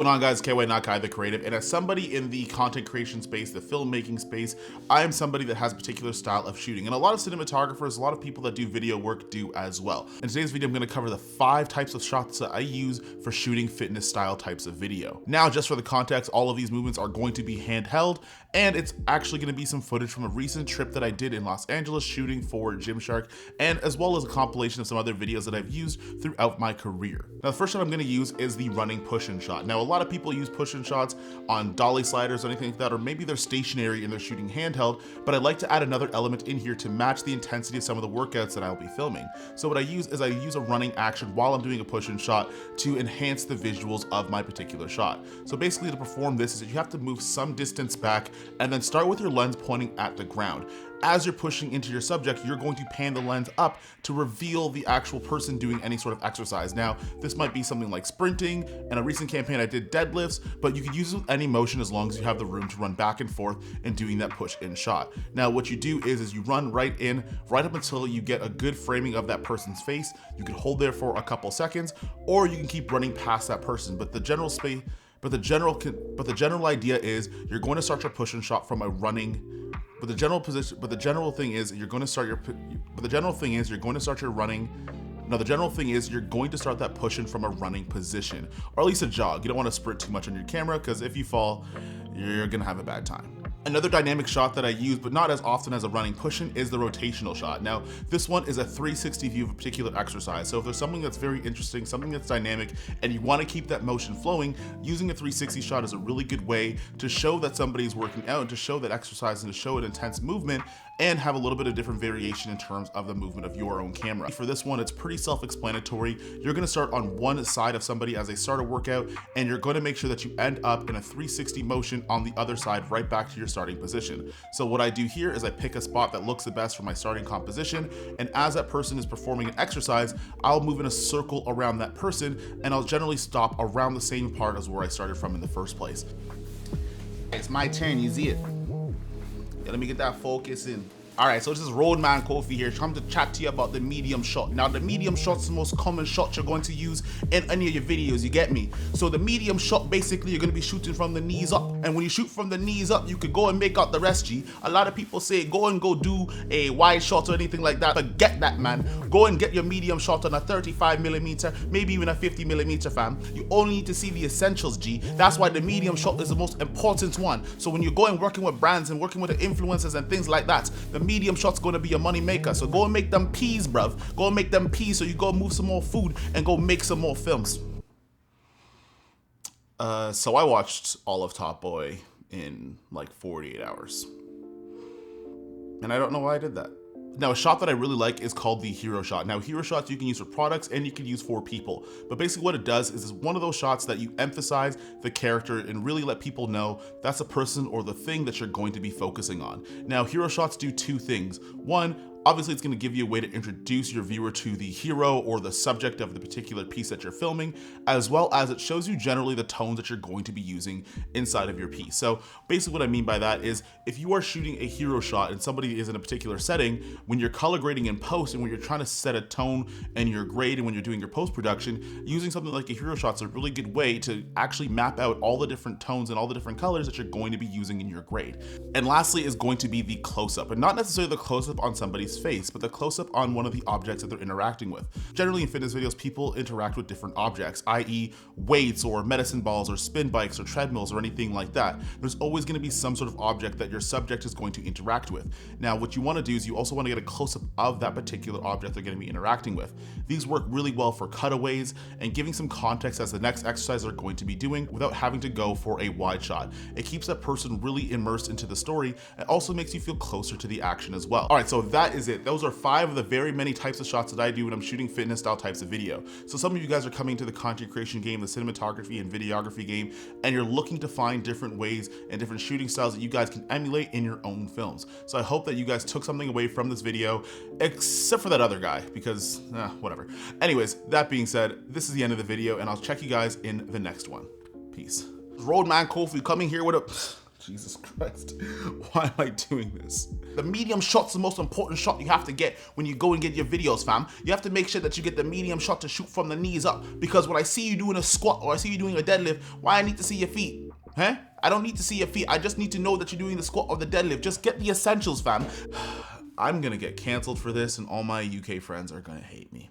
What's going on, guys? KY Nakai, the creative, and as somebody in the content creation space, the filmmaking space, I am somebody that has a particular style of shooting, and a lot of cinematographers, a lot of people that do video work do as well. In today's video, I'm going to cover the 5 types of shots that I use for shooting fitness style types of video. Now, just for the context, all of these movements are going to be handheld, and it's actually going to be some footage from a recent trip that I did in Los Angeles shooting for Gymshark, and as well as a compilation of some other videos that I've used throughout my career. Now, the first shot I'm going to use is the running push-in shot. Now, a lot of people use push-in shots on dolly sliders or anything like that, or maybe they're stationary and they're shooting handheld, but I like to add another element in here to match the intensity of some of the workouts that I'll be filming. So what I use is I use a running action while I'm doing a push-in shot to enhance the visuals of my particular shot. So basically, to perform this is that you have to move some distance back and then start with your lens pointing at the ground. As you're pushing into your subject, you're going to pan the lens up to reveal the actual person doing any sort of exercise. Now, this might be something like sprinting. In a recent campaign, I did deadlifts, but you can use it with any motion as long as you have the room to run back and forth in doing that push-in shot. Now, what you do is you run right in, right up until you get a good framing of that person's face. You can hold there for a couple seconds, or you can keep running past that person. But the general idea is you're going to start your push-in shot from a running. But the general thing is you're going to start that push-in from a running position, or at least a jog. You don't want to sprint too much on your camera, because if you fall, you're gonna have a bad time. Another dynamic shot that I use, but not as often as a running push-in, is the rotational shot. Now, this one is a 360 view of a particular exercise. So if there's something that's very interesting, something that's dynamic, and you want to keep that motion flowing, using a 360 shot is a really good way to show that somebody's working out, and to show that exercise, and to show an intense movement, and have a little bit of different variation in terms of the movement of your own camera. For this one, it's pretty self-explanatory. You're gonna start on one side of somebody as they start a workout, and you're gonna make sure that you end up in a 360 motion on the other side, right back to your starting position. So what I do here is I pick a spot that looks the best for my starting composition, and as that person is performing an exercise, I'll move in a circle around that person, and I'll generally stop around the same part as where I started from in the first place. It's my turn, you see it? Yeah, let me get that focus in. All right, so this is Roadman Kofi here, come to chat to you about the medium shot. Now, the medium shot's the most common shot you're going to use in any of your videos, you get me? So the medium shot, basically, you're gonna be shooting from the knees up. And when you shoot from the knees up, you could go and make out the rest, G. A lot of people say, go do a wide shot or anything like that. Forget that, man. Go and get your medium shot on a 35mm, maybe even a 50mm, fam. You only need to see the essentials, G. That's why the medium shot is the most important one. So when you're going working with brands and working with the influencers and things like that, the medium shot's gonna be your money maker. So go and make them peas, bruv. Go and make them peas so you go move some more food and go make some more films. So I watched all of Top Boy in like 48 hours. And I don't know why I did that. Now, a shot that I really like is called the hero shot. Now, hero shots you can use for products and you can use for people. But basically what it does is it's one of those shots that you emphasize the character and really let people know that's a person or the thing that you're going to be focusing on. Now, hero shots do 2 things. One, obviously it's going to give you a way to introduce your viewer to the hero or the subject of the particular piece that you're filming, as well as it shows you generally the tones that you're going to be using inside of your piece. So basically what I mean by that is if you are shooting a hero shot and somebody is in a particular setting, when you're color grading in post and when you're trying to set a tone in your grade and when you're doing your post-production, using something like a hero shot is a really good way to actually map out all the different tones and all the different colors that you're going to be using in your grade. And lastly is going to be the close-up, and not necessarily the close-up on somebody's face, but the close-up on one of the objects that they're interacting with. Generally in fitness videos, people interact with different objects, i.e. weights or medicine balls or spin bikes or treadmills or anything like that. There's always going to be some sort of object that your subject is going to interact with. Now, what you want to do is you also want to get a close-up of that particular object they're going to be interacting with. These work really well for cutaways and giving some context as the next exercise they're going to be doing without having to go for a wide shot. It keeps that person really immersed into the story and also makes you feel closer to the action as well. All right, so that is it. Those are 5 of the very many types of shots that I do when I'm shooting fitness style types of video. So some of you guys are coming to the content creation game, the cinematography and videography game, and you're looking to find different ways and different shooting styles that you guys can emulate in your own films. So I hope that you guys took something away from this video, except for that other guy, because whatever. Anyways, that being said, this is the end of the video, and I'll check you guys in the next one. Peace. Roadman Kofi coming here with a Jesus Christ, why am I doing this? The medium shot's the most important shot you have to get when you go and get your videos, fam. You have to make sure that you get the medium shot to shoot from the knees up, because when I see you doing a squat or I see you doing a deadlift, why I need to see your feet? Huh? I don't need to see your feet. I just need to know that you're doing the squat or the deadlift. Just get the essentials, fam. I'm gonna get canceled for this and all my UK friends are gonna hate me.